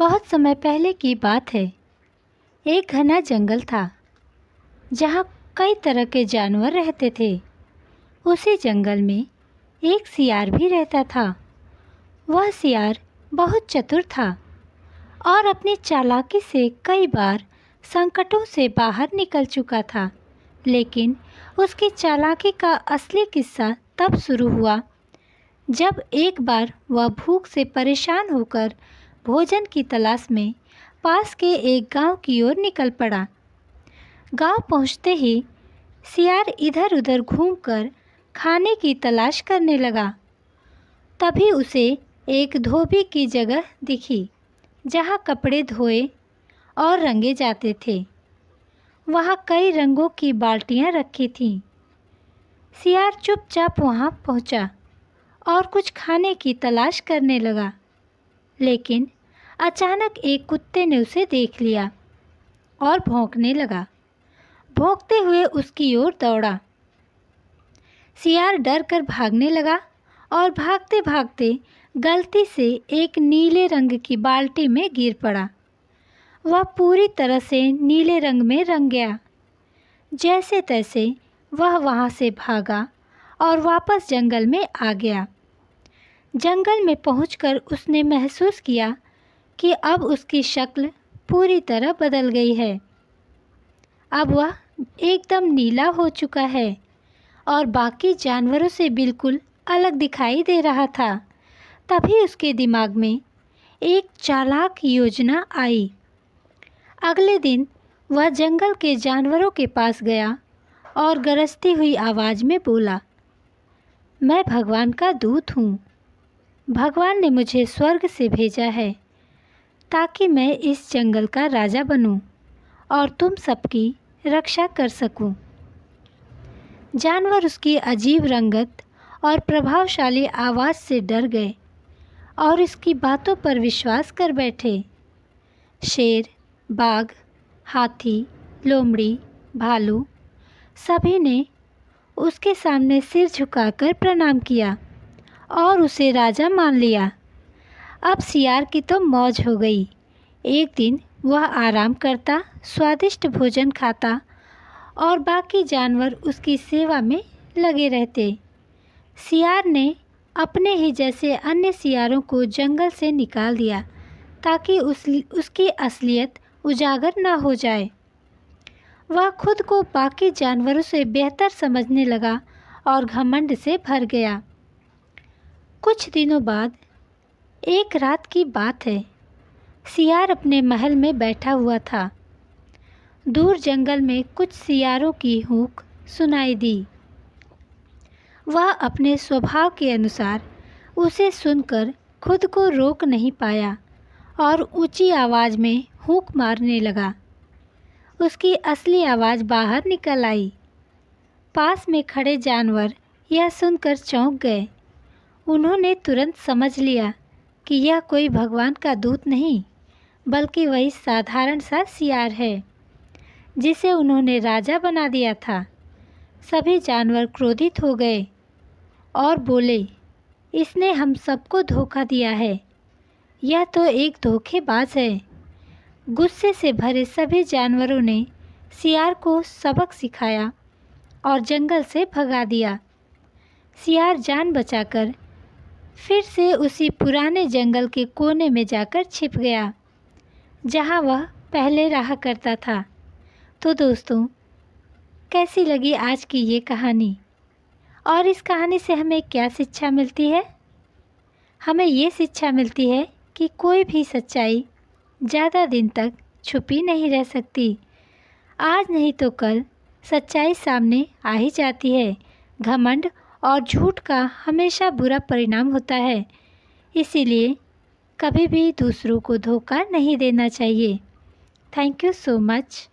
बहुत समय पहले की बात है। एक घना जंगल था जहाँ कई तरह के जानवर रहते थे। उसी जंगल में एक सियार भी रहता था। वह सियार बहुत चतुर था और अपनी चालाकी से कई बार संकटों से बाहर निकल चुका था। लेकिन उसकी चालाकी का असली किस्सा तब शुरू हुआ जब एक बार वह भूख से परेशान होकर भोजन की तलाश में पास के एक गांव की ओर निकल पड़ा। गांव पहुंचते ही सियार इधर उधर घूमकर खाने की तलाश करने लगा। तभी उसे एक धोबी की जगह दिखी जहां कपड़े धोए और रंगे जाते थे। वहां कई रंगों की बाल्टियां रखी थीं। सियार चुपचाप वहां पहुंचा और कुछ खाने की तलाश करने लगा। लेकिन अचानक एक कुत्ते ने उसे देख लिया और भौंकने लगा। भौंकते हुए उसकी ओर दौड़ा। सियार डर कर भागने लगा और भागते भागते गलती से एक नीले रंग की बाल्टी में गिर पड़ा। वह पूरी तरह से नीले रंग में रंग गया। जैसे तैसे वह वहाँ से भागा और वापस जंगल में आ गया। जंगल में पहुंचकर उसने महसूस किया कि अब उसकी शक्ल पूरी तरह बदल गई है। अब वह एकदम नीला हो चुका है और बाकी जानवरों से बिल्कुल अलग दिखाई दे रहा था। तभी उसके दिमाग में एक चालाक योजना आई। अगले दिन वह जंगल के जानवरों के पास गया और गरजती हुई आवाज़ में बोला, मैं भगवान का दूत हूँ। भगवान ने मुझे स्वर्ग से भेजा है ताकि मैं इस जंगल का राजा बनूं और तुम सबकी रक्षा कर सकूं। जानवर उसकी अजीब रंगत और प्रभावशाली आवाज़ से डर गए और इसकी बातों पर विश्वास कर बैठे। शेर, बाघ, हाथी, लोमड़ी, भालू सभी ने उसके सामने सिर झुकाकर प्रणाम किया और उसे राजा मान लिया। अब सियार की तो मौज हो गई। एक दिन वह आराम करता, स्वादिष्ट भोजन खाता और बाकी जानवर उसकी सेवा में लगे रहते। सियार ने अपने ही जैसे अन्य सियारों को जंगल से निकाल दिया ताकि उसकी असलियत उजागर न हो जाए। वह खुद को बाकी जानवरों से बेहतर समझने लगा और घमंड से भर गया। कुछ दिनों बाद एक रात की बात है। सियार अपने महल में बैठा हुआ था। दूर जंगल में कुछ सियारों की हूक सुनाई दी। वह अपने स्वभाव के अनुसार उसे सुनकर खुद को रोक नहीं पाया और ऊंची आवाज़ में हूक मारने लगा। उसकी असली आवाज़ बाहर निकल आई। पास में खड़े जानवर यह सुनकर चौंक गए। उन्होंने तुरंत समझ लिया कि यह कोई भगवान का दूत नहीं बल्कि वही साधारण सा सियार है जिसे उन्होंने राजा बना दिया था। सभी जानवर क्रोधित हो गए और बोले, इसने हम सबको धोखा दिया है। यह तो एक धोखेबाज है। गुस्से से भरे सभी जानवरों ने सियार को सबक सिखाया और जंगल से भगा दिया। सियार जान बचाकर फिर से उसी पुराने जंगल के कोने में जाकर छिप गया जहां वह पहले रहा करता था। तो दोस्तों, कैसी लगी आज की ये कहानी और इस कहानी से हमें क्या शिक्षा मिलती है? हमें ये शिक्षा मिलती है कि कोई भी सच्चाई ज़्यादा दिन तक छुपी नहीं रह सकती। आज नहीं तो कल सच्चाई सामने आ ही जाती है। घमंड और झूठ का हमेशा बुरा परिणाम होता है। इसीलिए कभी भी दूसरों को धोखा नहीं देना चाहिए। Thank you so much.